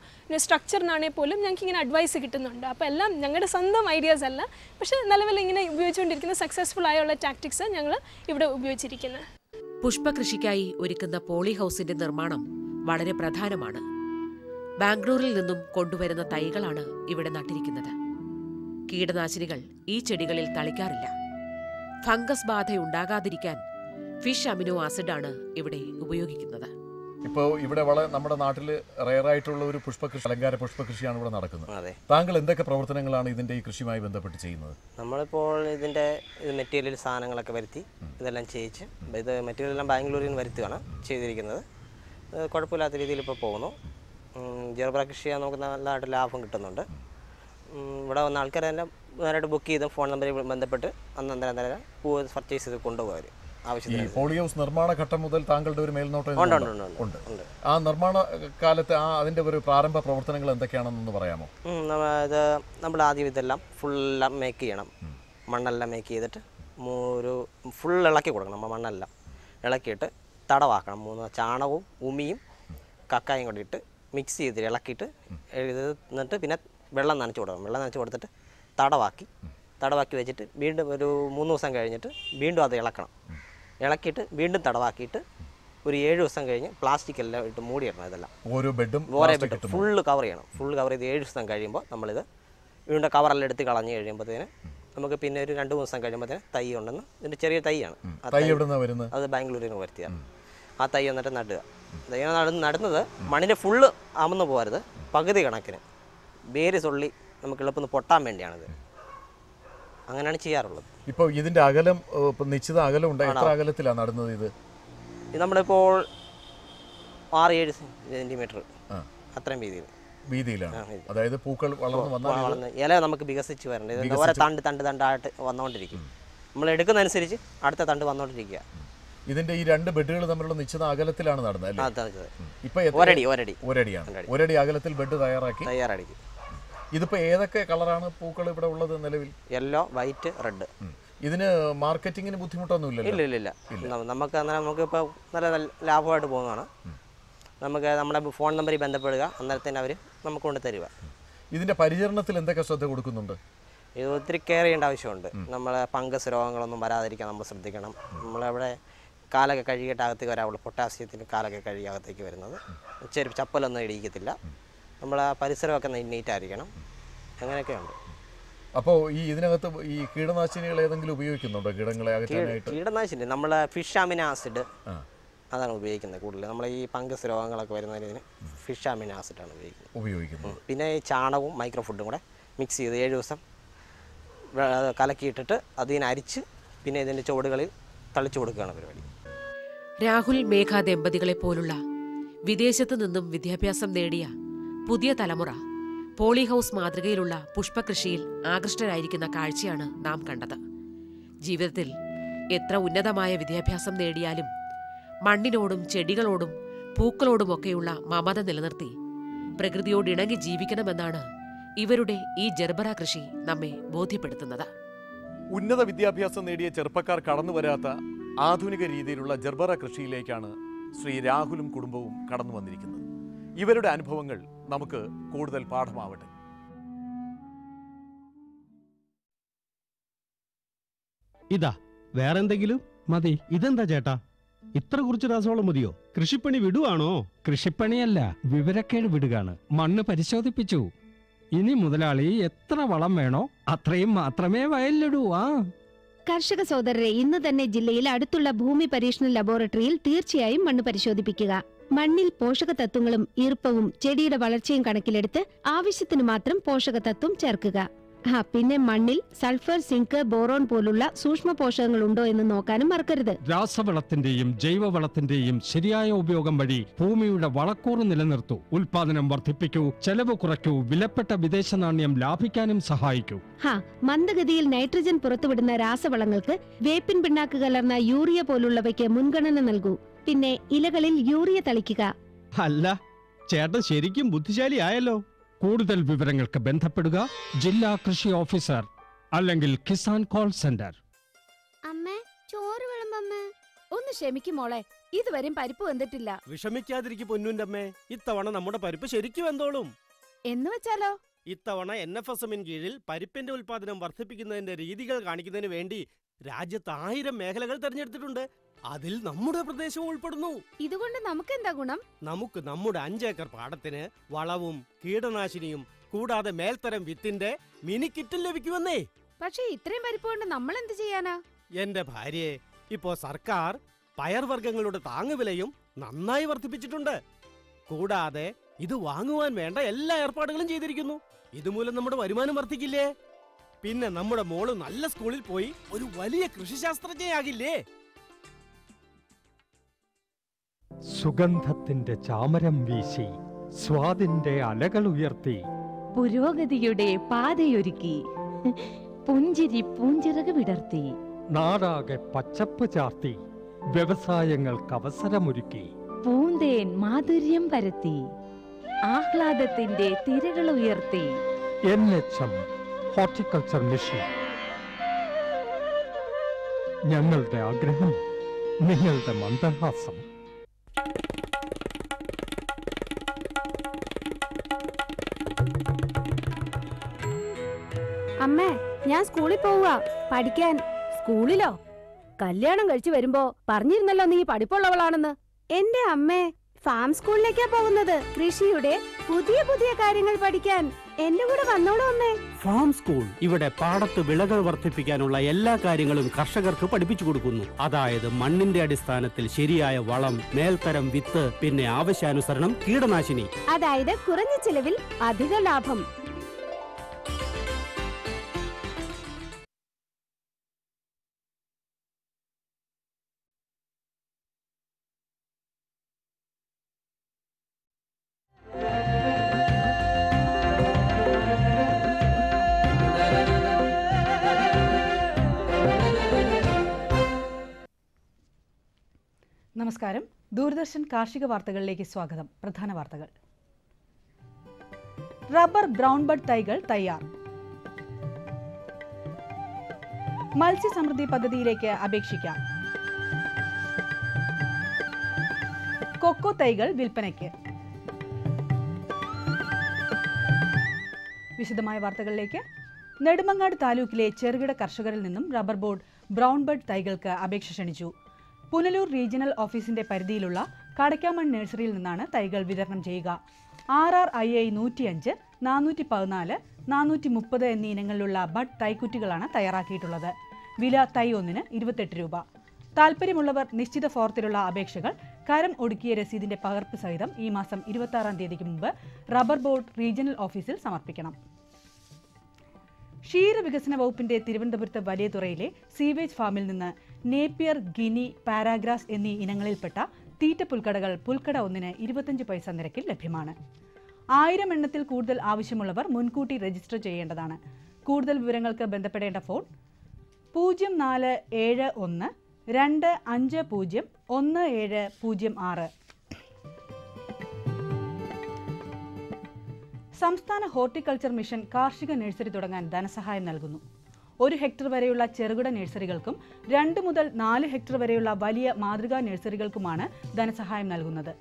സ്ട്രക്ചറിനാണെങ്കിൽ പോലും ഞങ്ങൾക്ക് ഇങ്ങനെ അഡ്വൈസ് കിട്ടുന്നുണ്ട്. അപ്പോൾ എല്ലാം ഞങ്ങളുടെ സ്വന്തം ഐഡിയാസ് അല്ല, പക്ഷേ നിലവിൽ ഇങ്ങനെ ഉപയോഗിച്ചുകൊണ്ടിരിക്കുന്ന സക്സസ്ഫുൾ ആയുള്ള ടാക്ടിക്സ് ഞങ്ങൾ ഇവിടെ ഉപയോഗിച്ചിരിക്കുന്നത്. പുഷ്പകൃഷിക്കായി ഒരുക്കുന്ന പോളി ഹൗസിന്റെ നിർമ്മാണം വളരെ പ്രധാനമാണ്. ബാംഗ്ലൂരിൽ നിന്നും കൊണ്ടുവരുന്ന തൈകളാണ് ഇവിടെ നട്ടിരിക്കുന്നത്. കീടനാശിനികൾ ഈ ചെടികളിൽ തളിക്കാറില്ല. ഫംഗസ് ബാധയുണ്ടാകാതിരിക്കാൻ ഫിഷ് അമിനോ ആസിഡാണ് ഇവിടെ ഉപയോഗിക്കുന്നത്. ഇപ്പോൾ ഇവിടെ നമ്മുടെ നാട്ടിൽ റെയറായിട്ടുള്ള ഒരു പുഷ്പകൃഷി, അലങ്കാര പുഷ്പകൃഷിയാണ് ഇവിടെ നടക്കുന്നത്. അതെ. താങ്കൾ എന്തൊക്കെ പ്രവർത്തനങ്ങളാണ് ഇതിൻ്റെ ഈ കൃഷിയുമായി ബന്ധപ്പെട്ട് ചെയ്യുന്നത്? നമ്മളിപ്പോൾ ഇതിൻ്റെ മെറ്റീരിയൽ സാധനങ്ങളൊക്കെ വരുത്തി ഇതെല്ലാം ചെയ്യിച്ച് ഇത് മെറ്റീരിയലെല്ലാം ബാംഗ്ലൂരിൽ നിന്ന് വരുത്തുകയാണ് ചെയ്തിരിക്കുന്നത്. കുഴപ്പമില്ലാത്ത രീതിയിൽ ഇപ്പോൾ പോകുന്നു. ജെർബറ കൃഷി നമുക്ക് നല്ലതായിട്ട് ലാഭം കിട്ടുന്നുണ്ട്. ഇവിടെ വന്ന ആൾക്കാരെല്ലാം നേരിട്ട് ബുക്ക് ചെയ്ത് ഫോൺ നമ്പറിൽ ബന്ധപ്പെട്ട് അന്നേരം പൂവ് പർച്ചേസ് ചെയ്ത് കൊണ്ടുപോകാൻ ആവശ്യത്തിന്. പോളി ഹൗസ് നിർമ്മാണ ഘട്ടം മുതൽ താങ്കളുടെ ഒരു മേൽനോട്ടം ഉണ്ട്. ആ നിർമ്മാണ കാലത്ത് അതിൻ്റെ ഒരു പ്രാരംഭ പ്രവർത്തനങ്ങൾ എന്തൊക്കെയാണെന്നൊന്ന് പറയാമോ? ഇത് നമ്മൾ ആദ്യം ഇതെല്ലാം ഫുള്ളെല്ലാം മേക്ക് ചെയ്യണം. മണ്ണെല്ലാം മേക്ക് ചെയ്തിട്ട് ഒരു ഫുൾ ഇളക്കി കൊടുക്കണം. നമ്മൾ മണ്ണെല്ലാം ഇളക്കിയിട്ട് തടവാക്കണം. 3 ചാണകവും ഉമിയും കക്കായും കൂടി ഇട്ട് മിക്സ് ചെയ്തിട്ട് ഇളക്കിയിട്ട് എന്നിട്ട് പിന്നെ വെള്ളം നനച്ച് കൊടുക്കണം. വെള്ളം നനച്ച് കൊടുത്തിട്ട് തടവാക്കി വെച്ചിട്ട് വീണ്ടും ഒരു 3 ദിവസം കഴിഞ്ഞിട്ട് വീണ്ടും അത് ഇളക്കണം. ഇളക്കിയിട്ട് വീണ്ടും തടവാക്കിയിട്ട് ഒരു 7 ദിവസം കഴിഞ്ഞ് പ്ലാസ്റ്റിക് എല്ലാം ഇട്ട് മൂടിയിടണം. ഇതെല്ലാം ഓരോ ബെഡും ഫുള്ള് കവർ ചെയ്യണം. ഫുള്ള് കവർ ചെയ്ത് 7 ദിവസം കഴിയുമ്പോൾ നമ്മളിത് വീണ്ടും കവറെല്ലാം എടുത്ത് കളഞ്ഞ് കഴിയുമ്പോഴത്തേന് നമുക്ക് പിന്നെ ഒരു 2 ദിവസം കഴിയുമ്പോഴത്തേന് തൈ ഉണ്ടെന്ന്. ഇതിൻ്റെ ചെറിയ തൈയാണ്. അത് ബാംഗ്ലൂരിൽ നിന്ന് വരുത്തിയാണ്. ആ തൈ എന്നിട്ട് നടുക. തൈ നടുന്നത് മണ്ണിൻ്റെ ഫുള്ള് അമന്ന് പോകരുത്, പകുതി കണക്കിന് വേര് സൊള്ളി നമുക്ക് എളുപ്പം പൊട്ടാൻ വേണ്ടിയാണിത്. അങ്ങനെയാണ് ചെയ്യാറുള്ളത്. ഇപ്പോൾ ഇതിൻ്റെ അകലം നിശ്ചിത അകലം ഉണ്ട്. എത്ര അകലത്തിലാണ് നടുന്നത് ഇത്? നമ്മളിപ്പോൾ 6-7 സെൻറ്റിമീറ്റർ അത്രയും വീതിയിലാണ്. അതായത് പൂക്കൾ വളർന്ന് വന്നാൽ ഇല നമുക്ക് വികസിച്ച് വരേണ്ടത് ഓരോ തണ്ടായിട്ട് വന്നുകൊണ്ടിരിക്കും. നമ്മൾ എടുക്കുന്നതനുസരിച്ച് അടുത്ത തണ്ട് വന്നുകൊണ്ടിരിക്കുക. ഇതിന്റെ ഈ 2 ബെഡുകൾ തമ്മിലുള്ള നിശ്ചിത അകലത്തിലാണ് നടന്നത് അല്ലേ? ഇപ്പൊ ഒരടി അകലത്തിൽ ബെഡ് തയ്യാറാക്കി. ഇതിപ്പോ ഏതൊക്കെ കളറാണ് പൂക്കൾ ഇവിടെ ഉള്ളത് നിലവിൽ? Yellow, white, red. ഇതിന് മാർക്കറ്റിങ്ങിന് ബുദ്ധിമുട്ടൊന്നും ഇല്ല. നമുക്കിപ്പോൾ നല്ല ലാഭമായിട്ട് പോകുന്നതാണ്. നമുക്ക് നമ്മുടെ ഫോൺ നമ്പറിൽ ബന്ധപ്പെടുക, അന്നേരത്തേന് അവർ നമുക്ക് കൊണ്ട് തരിക. ഇതിന്റെ പരിചരണത്തിൽ എന്തൊക്കെ ശ്രദ്ധ കൊടുക്കുന്നുണ്ട്? ഇത് ഒത്തിരി കെയർ ചെയ്യേണ്ട ആവശ്യമുണ്ട്. നമ്മളെ ഫംഗസ് രോഗങ്ങളൊന്നും വരാതിരിക്കാൻ നമ്മൾ ശ്രദ്ധിക്കണം. നമ്മളവിടെ കാലൊക്കെ കഴുകിയിട്ട് അകത്തേക്ക് വരാവുള്ളൂ. പൊട്ടാസ്യത്തിന് കാലൊക്കെ കഴുകി അകത്തേക്ക് വരുന്നത്. ചപ്പലൊന്നും ഇടിക്കത്തില്ല. നമ്മളെ പരിസരമൊക്കെ നീറ്റായിരിക്കണം. അങ്ങനെയൊക്കെയുണ്ട്. അപ്പോൾ ഈ ഇതിനകത്ത് ഈ കീടനാശിനികൾ ഏതെങ്കിലും ഉപയോഗിക്കുന്നുണ്ടോ കീടങ്ങളെ അകറ്റാനായിട്ട്? കീടനാശിനി നമ്മളെ ഫിഷ് അമിനോ ആസിഡ് അതാണ് ഉപയോഗിക്കുന്നത് കൂടുതൽ. നമ്മൾ ഈ ഫംഗസ് രോഗങ്ങളൊക്കെ വരുന്നതിന് ഫിഷ് അമിനോ ആസിഡാണ് ഉപയോഗിക്കുന്നത്. പിന്നെ ഈ ചാണകവും മൈക്രോ ഫുഡും കൂടെ മിക്സ് ചെയ്ത് 7 ദിവസം കലക്കിയിട്ടിട്ട് അതിനെ അരിച്ച് പിന്നെ ഇതിൻ്റെ ചുവടുകളിൽ തളിച്ചു കൊടുക്കുകയാണ് പരിപാടി. രാഹുൽ മേഘ ദമ്പതികളെപ്പോലുള്ള വിദേശത്തു നിന്നും വിദ്യാഭ്യാസം നേടിയ പുതിയ തലമുറ പോളി ഹൗസ് മാതൃകയിലുള്ള പുഷ്പകൃഷിയിൽ ആകൃഷ്ടരായിരിക്കുന്ന കാഴ്ചയാണ് നാം കണ്ടത്. ജീവിതത്തിൽ എത്ര ഉന്നതമായ വിദ്യാഭ്യാസം നേടിയാലും മണ്ണിനോടും ചെടികളോടും പൂക്കളോടുമൊക്കെയുള്ള മമത നിലനിർത്തി പ്രകൃതിയോടിണങ്ങി ജീവിക്കണമെന്നാണ് ഇവരുടെ ഈ ജർബറ കൃഷി നമ്മെ ബോധ്യപ്പെടുത്തുന്നത്. ഉന്നത വിദ്യാഭ്യാസം നേടിയ ചെറുപ്പക്കാർ കടന്നു വരാത്ത ആധുനിക രീതിയിലുള്ള ജർബറ കൃഷിയിലേക്കാണ് ശ്രീ രാഹുലും കുടുംബവും കടന്നു വന്നിരിക്കുന്നത്. ഇവരുടെ അനുഭവങ്ങൾ നമുക്ക് കൂടുതൽ പാഠമാവട്ടെ. ഇതാ വേറെന്തെങ്കിലും മതി. ഇതെന്താ ചേട്ടാ, ഇത്ര കുറച്ച് രാസവളം മതിയോ? കൃഷിപ്പണി വിടുവാണോ? കൃഷിപ്പണിയല്ല, വിവരക്കേട് വിടുകയാണ്. മണ്ണ് പരിശോധിപ്പിച്ചു. ഇനി മുതലാളി എത്ര വളം വേണോ അത്രയും മാത്രമേ വയലിലിടൂ. കർഷക സഹോദരരെ, ഇന്ന് തന്നെ ജില്ലയിൽ അടുത്തുള്ള ഭൂമി പരീക്ഷണ ലബോറട്ടറിയിൽ തീർച്ചയായും മണ്ണ് പരിശോധിപ്പിക്കുക. മണ്ണിൽ പോഷക തത്വങ്ങളും ഈർപ്പവും ചെടിയുടെ വളർച്ചയും കണക്കിലെടുത്ത് ആവശ്യത്തിന് മാത്രം പോഷക തത്വം ചേർക്കുക. പിന്നെ മണ്ണിൽ സൾഫർ, സിങ്ക്, ബോറോൺ പോലുള്ള സൂക്ഷ്മ പോഷകങ്ങൾ ഉണ്ടോ എന്ന് നോക്കാനും മറക്കരുത്. രാസവളത്തിന്റെയും ജൈവവളത്തിന്റെയും ശരിയായ ഉപയോഗം വഴി ഭൂമിയുടെ വളക്കൂറ് നിലനിർത്തൂ, ഉൽപാദനം വർദ്ധിപ്പിക്കൂ, ചെലവ് കുറയ്ക്കൂ, വിലപ്പെട്ട വിദേശ നാണ്യം ലാഭിക്കാനും സഹായിക്കൂ. മന്ദഗതിയിൽ നൈട്രജൻ പുറത്തുവിടുന്ന രാസവളങ്ങൾക്ക് വേപ്പിൻ പിണ്ണാക്ക് കലർന്ന യൂറിയ പോലുള്ളവയ്ക്ക് മുൻഗണന നൽകൂ. പിന്നെ ഇലകളിൽ യൂറിയ തളിക്കുക. അല്ല, ചേട്ടൻ ശരിക്കും ബുദ്ധിശാലിയായല്ലോ. കൂടുതൽ വിവരങ്ങൾക്ക് ബന്ധപ്പെടുക ജില്ലാ കൃഷി ഓഫീസർ അല്ലെങ്കിൽ കിസാൻ കോൾ സെന്റർ. അമ്മേ, ചോറ് വിളമ്പമ്മേ. ഒന്ന് ക്ഷമിക്കും മോളെ, ഇതുവരെയും പരിപ്പ് വെന്തിട്ടില്ല. വിഷമിക്കാതിരിക്കും പൊന്നുന്റെ അമ്മേ, ഇത്തവണ നമ്മുടെ പരിപ്പ് ശരിക്കും വെന്തോളും. എന്ന് വെച്ചാലോ? ഇത്തവണ NFSM കീഴിൽ പരിപ്പിന്റെ ഉൽപാദനം വർദ്ധിപ്പിക്കുന്നതിന്റെ രീതികൾ കാണിക്കുന്നതിന് വേണ്ടി രാജ്യത്ത് 1000 മേഖലകൾ തെരഞ്ഞെടുത്തിട്ടുണ്ട്. അതിൽ നമ്മുടെ പ്രദേശവും ഉൾപ്പെടുന്നു. ഇതുകൊണ്ട് നമുക്ക് എന്താ ഗുണം? നമുക്ക് നമ്മുടെ 5 ഏക്കർ പാടത്തിന് വളവും കീടനാശിനിയും കൂടാതെ മേൽത്തരം വിത്തിന്റെ മിനി കിറ്റും ലഭിക്കുമെന്നേ. പക്ഷേ ഇത്രയും പരിപ്പ് കൊണ്ട് നമ്മൾ എന്ത് ചെയ്യാനാ? എന്റെ ഭാര്യയെ, ഇപ്പോ സർക്കാർ പയർവർഗ്ഗങ്ങളുടെ താങ്ങുവിലയും നന്നായി വർദ്ധിപ്പിച്ചിട്ടുണ്ട്. കൂടാതെ ഇത് വാങ്ങുവാൻ വേണ്ട എല്ലാ ഏർപ്പാടുകളും ചെയ്തിരിക്കുന്നു. ഇതുമൂലം നമ്മുടെ വരുമാനം വർദ്ധിക്കില്ലേ? പിന്നെ നമ്മുടെ മോള് നല്ല സ്കൂളിൽ പോയി ഒരു വലിയ കൃഷിശാസ്ത്രജ്ഞയാകില്ലേ? സുഗന്ധത്തിന്റെ ചാമരം വീശി സ്വാദിന്റെ അലകൾ ഉയർത്തി പുരോഗതിയുടെ പാതയൊരുക്കി പുഞ്ചിരി പൂഞ്ചിറക് വിടർത്തി നാടാകെ പച്ചപ്പ് ചാർത്തി വ്യവസായങ്ങൾക്ക് അവസരമൊരുക്കി പൂന്തേൻ മാധുര്യം പരത്തി ആഹ്ലാദത്തിന്റെ തിരകൾ ഉയർത്തി NHM ഹോർട്ടിക്കൾച്ചർ മിഷൻ. ഞങ്ങളുടെ ആഗ്രഹം, നിങ്ങളുടെ മന്ദഹാസം. അമ്മേ, ഞാൻ സ്കൂളിൽ പോവുക പഠിക്കാൻ. സ്കൂളിലോ? കല്യാണം കഴിച്ചു വരുമ്പോ പറഞ്ഞിരുന്നല്ലോ നീ പഠിപ്പുള്ളവളാണെന്ന്. എന്റെ അമ്മേ, ഫാം സ്കൂളിലേക്കാ പോകുന്നത്. കൃഷിയുടെ പുതിയ പുതിയ കാര്യങ്ങൾ പഠിക്കാൻ എന്റെ കൂടെ വന്നോളൂ അമ്മേ. ഫാം സ്കൂൾ ഇവിടെ പാടത്ത് വിളകൾ വർദ്ധിപ്പിക്കാനുള്ള എല്ലാ കാര്യങ്ങളും കർഷകർക്ക് പഠിപ്പിച്ചു കൊടുക്കുന്നു. അതായത് മണ്ണിന്റെ അടിസ്ഥാനത്തിൽ ശരിയായ വളം, മേൽത്തരം വിത്ത്, പിന്നെ ആവശ്യാനുസരണം കീടനാശിനി. അതായത് കുറഞ്ഞ ചിലവിൽ അധിക ലാഭം. നമസ്കാരം. ദൂരദർശൻ കാർഷിക വാർത്തകളിലേക്ക് സ്വാഗതം. പ്രധാന വാർത്തകൾ. റബ്ബർ ബ്രൗൺ ബഡ് തൈകൾ തയ്യാർ. മത്സ്യസമൃദ്ധി പദ്ധതിയിലേക്ക് അപേക്ഷിക്കാം. കൊക്കോ തൈകൾ വിൽപ്പനയ്ക്ക്. വിശദമായ വാർത്തകളിലേക്ക്. നെടുമങ്ങാട് താലൂക്കിലെ ചെറുകിട കർഷകരിൽ നിന്നും റബ്ബർ ബോർഡ് ബ്രൗൺ ബഡ് തൈകൾക്ക് അപേക്ഷ ക്ഷണിച്ചു. പുനലൂർ റീജിയണൽ ഓഫീസിന്റെ പരിധിയിലുള്ള കടക്കാമൺ നഴ്സറിയിൽ നിന്നാണ് തൈകൾ വിതരണം ചെയ്യുക. RRII 105, 414, 430 എന്നീ ഇനങ്ങളിലുള്ള ബഡ് തൈക്കുറ്റികളാണ് തയ്യാറാക്കിയിട്ടുള്ളത്. വില തൈ ഒന്നിന് 28 രൂപ. താൽപ്പര്യമുള്ളവർ നിശ്ചിത ഫോറത്തിലുള്ള അപേക്ഷകൾ കരം ഒടുക്കിയ രസീതിന്റെ പകർപ്പ് സഹിതം ഈ മാസം 26-ാം തീയതിക്ക് മുമ്പ് റബ്ബർ ബോർഡ് റീജിയണൽ ഓഫീസിൽ സമർപ്പിക്കണം. ക്ഷീരവികസന വകുപ്പിന്റെ തിരുവനന്തപുരത്ത് വലിയതുറയിലെ സീവേജ് ഫാമിൽ നിന്ന് നേപ്പിയർ, ഗിനി, പാരാഗ്രാസ് എന്നീ ഇനങ്ങളിൽപ്പെട്ട തീറ്റ പുൽക്കടകൾ പുൽക്കട ഒന്നിന് 25 പൈസ നിരക്കിൽ ലഭ്യമാണ്. 1000 എണ്ണത്തിൽ കൂടുതൽ ആവശ്യമുള്ളവർ മുൻകൂട്ടി രജിസ്റ്റർ ചെയ്യേണ്ടതാണ്. കൂടുതൽ വിവരങ്ങൾക്ക് ബന്ധപ്പെടേണ്ട ഫോൺ 0471 250 1706. സംസ്ഥാന ഹോർട്ടിക്കൾച്ചർ മിഷൻ കാർഷിക നഴ്സറി തുടങ്ങാൻ ധനസഹായം നൽകുന്നു. 1 ഹെക്ടർ വരെയുള്ള ചെറുകിട നഴ്സറികൾക്കും 2 മുതൽ 4 ഹെക്ടർ വരെയുള്ള വലിയ മാതൃകാ നഴ്സറികൾക്കുമാണ് ധനസഹായം നൽകുന്നത്.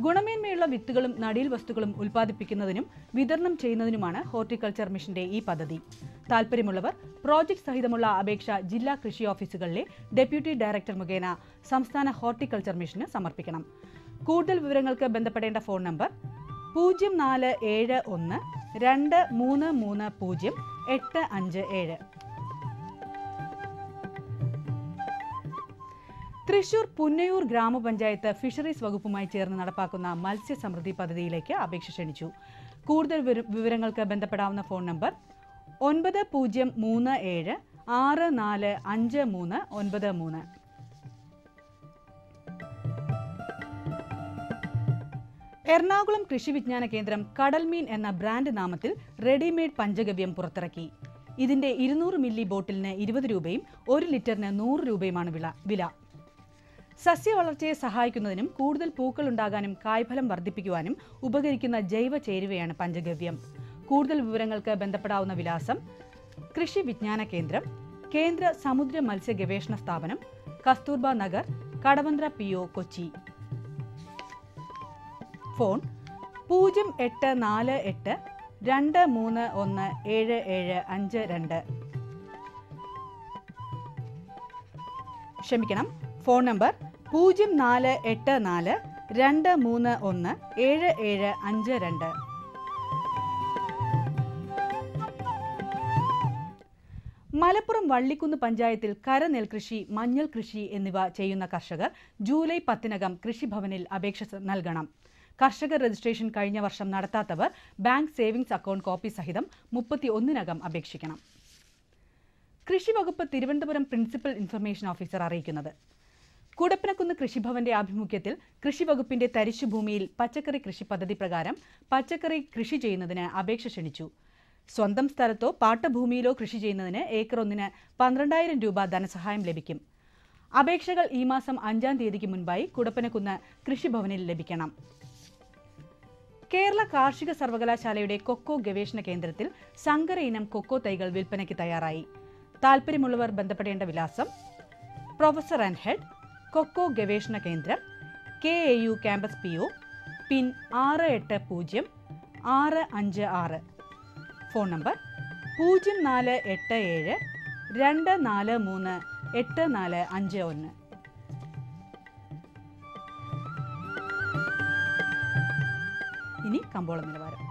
ഗുണമേന്മയുള്ള വിത്തുകളും നടീൽ വസ്തുക്കളും ഉൽപ്പാദിപ്പിക്കുന്നതിനും വിതരണം ചെയ്യുന്നതിനുമാണ് ഹോർട്ടിക്കൾച്ചർ മിഷന്റെ ഈ പദ്ധതി. താൽപ്പര്യമുള്ളവർ പ്രോജക്ട് സഹിതമുള്ള അപേക്ഷ ജില്ലാ കൃഷി ഓഫീസുകളിലെ ഡെപ്യൂട്ടി ഡയറക്ടർ മുഖേന സംസ്ഥാന ഹോർട്ടിക്കൾച്ചർ മിഷന് സമർപ്പിക്കണം. കൂടുതൽ വിവരങ്ങൾക്ക് ബന്ധപ്പെടേണ്ട ഫോൺ നമ്പർ 0471 233 0857. തൃശൂർ പുന്നയൂർ ഗ്രാമപഞ്ചായത്ത് ഫിഷറീസ് വകുപ്പുമായി ചേർന്ന് നടപ്പാക്കുന്ന മത്സ്യസമൃദ്ധി പദ്ധതിയിലേക്ക് അപേക്ഷ ക്ഷണിച്ചു. കൂടുതൽ വിവരങ്ങൾക്ക് ബന്ധപ്പെടാവുന്ന ഫോൺ നമ്പർ 9037 645393. എറണാകുളം കൃഷി വിജ്ഞാന കേന്ദ്രം കടൽമീൻ എന്ന ബ്രാൻഡ് നാമത്തിൽ റെഡിമെയ്ഡ് പഞ്ചഗവ്യം പുറത്തിറക്കി. ഇതിന്റെ 200 മില്ലി ബോട്ടിലിന് 20 രൂപയും 1 ലിറ്ററിന് 100 രൂപയുമാണ് വില. സസ്യവളർച്ചയെ സഹായിക്കുന്നതിനും കൂടുതൽ പൂക്കൾ ഉണ്ടാകാനും കായ്ഫലം വർദ്ധിപ്പിക്കുവാനും ഉപകരിക്കുന്ന ജൈവ ചേരുവയാണ് പഞ്ചഗവ്യം. കൂടുതൽ വിവരങ്ങൾക്ക് ബന്ധപ്പെടാവുന്ന വിലാസം: കൃഷി വിജ്ഞാന കേന്ദ്രം, കേന്ദ്ര സമുദ്ര മത്സ്യ ഗവേഷണ സ്ഥാപനം, കസ്തൂർബ നഗർ, കടവന്ത്ര PO, കൊച്ചി. ഫോൺ 0848 231 7752. ക്ഷമിക്കണം, ഫോൺ നമ്പർ 0484 231 7752. മലപ്പുറം വള്ളിക്കുന്ന് പഞ്ചായത്തിൽ കരനെൽകൃഷി, മഞ്ഞൾ കൃഷി എന്നിവ ചെയ്യുന്ന കർഷകർ ജൂലൈ 10-നകം കൃഷിഭവനിൽ അപേക്ഷ നൽകണം. കർഷക രജിസ്ട്രേഷൻ കഴിഞ്ഞ വർഷം നടത്താത്തവർ ബാങ്ക് സേവിങ്സ് അക്കൗണ്ട് കോപ്പി സഹിതം 31-നകം അപേക്ഷിക്കണം. കൃഷിവകുപ്പ് തിരുവനന്തപുരം പ്രിൻസിപ്പൽ ഇൻഫർമേഷൻ ഓഫീസർ അറിയിക്കുന്നത്: കുടപ്പനക്കുന്ന് കൃഷിഭവന്റെ ആഭിമുഖ്യത്തിൽ കൃഷിവകുപ്പിന്റെ തരിശുഭൂമിയിൽ പച്ചക്കറി കൃഷി പദ്ധതി പ്രകാരം പച്ചക്കറി കൃഷി ചെയ്യുന്നതിന് അപേക്ഷ ക്ഷണിച്ചു. സ്വന്തം സ്ഥലത്തോ പാട്ടഭൂമിയിലോ കൃഷി ചെയ്യുന്നതിന് ഏക്കറൊന്നിന് 12,000 രൂപ ധനസഹായം ലഭിക്കും. അപേക്ഷകൾ ഈ മാസം 5-ാം തീയതിക്ക് മുൻപായി കുടപ്പനക്കുന്ന് കൃഷിഭവനിൽ ലഭിക്കണം. കേരള കാർഷിക സർവകലാശാലയുടെ കൊക്കോ ഗവേഷണ കേന്ദ്രത്തിൽ സങ്കര ഇനം കൊക്കോ തൈകൾ വിൽപ്പനയ്ക്ക് തയ്യാറായി. താൽപ്പര്യമുള്ളവർ ബന്ധപ്പെടേണ്ട വിലാസം: പ്രൊഫസർ ആൻഡ് ഹെഡ്, കൊക്കോ ഗവേഷണ കേന്ദ്രം, KAU ക്യാമ്പസ് PO, പിൻ 680656. Phone number 0487 243 8451. ഇനി കമ്പോള നിലവാരം.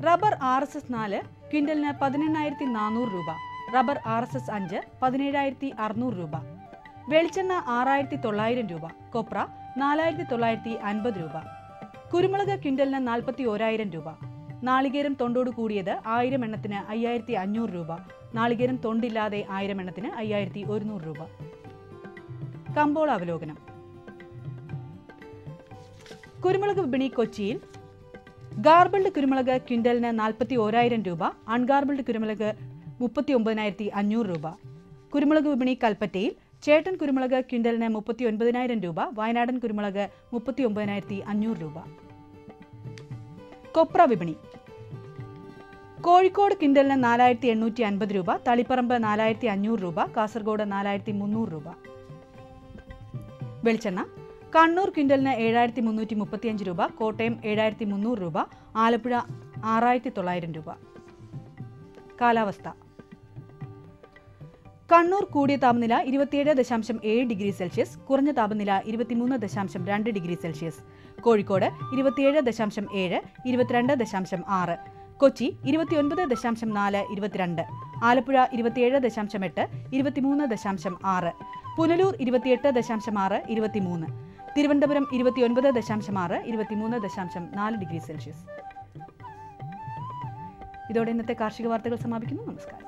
റബ്ബർ RSS 4 ക്വിന്റലിന് 18,400 രൂപ. റബ്ബർ RSS 5 17,600 രൂപ. വെളിച്ചെണ്ണ 6,900 രൂപ. കൊപ്ര 4,950 രൂപ. കുരുമുളക് ക്വിന്റലിന് 41,000 രൂപ. നാളികേരം തൊണ്ടോട് കൂടിയത് 1000 എണ്ണത്തിന് 5,500 രൂപ. നാളികേരം തൊണ്ടില്ലാതെ 1000 എണ്ണത്തിന് 5,100 രൂപ. കമ്പോള അവലോകനം. കുരുമുളക് വിപണി കൊച്ചിയിൽ ഗാർബിൾഡ് കുരുമുളക് ക്വിന്റലിന് 41,000 രൂപ. അൺഗാർബിൾഡ് കുരുമുളക് 39,500 രൂപ. കുരുമുളക് വിപണി കൽപ്പറ്റയിൽ ചേട്ടൻ കുരുമുളക് ക്വിൻ്റലിന് 39,000 രൂപ, വയനാടൻ കുരുമുളക് 39,500 രൂപ. കൊപ്ര വിപണി കോഴിക്കോട് ക്വിൻ്റലിന് 4,850 രൂപ, തളിപ്പറമ്പ് 4,500 രൂപ, കാസർഗോഡ് 4,300 രൂപ. വെളിച്ചെണ്ണ കണ്ണൂർ ക്വിൻ്റലിന് 7,335 രൂപ, കോട്ടയം 7,300 രൂപ, ആലപ്പുഴ 6,900 രൂപ. കാലാവസ്ഥ കണ്ണൂർ കൂടിയ താപനില 27.7 ഡിഗ്രി സെൽഷ്യസ്, കുറഞ്ഞ താപനില 23.2 degree Celsius. Kozhikode 27.7, 22.6, Kochi 29.4, 22, Alappuzha 27.8, 23.6, Punalur 28.6, 23, Thiruvananthapuram 29.6, 23.4 degree Celsius. ഇതോടെ ഇന്നത്തെ കാർഷിക വാർത്തകൾ സമാപിക്കുന്നു. നമസ്കാരം.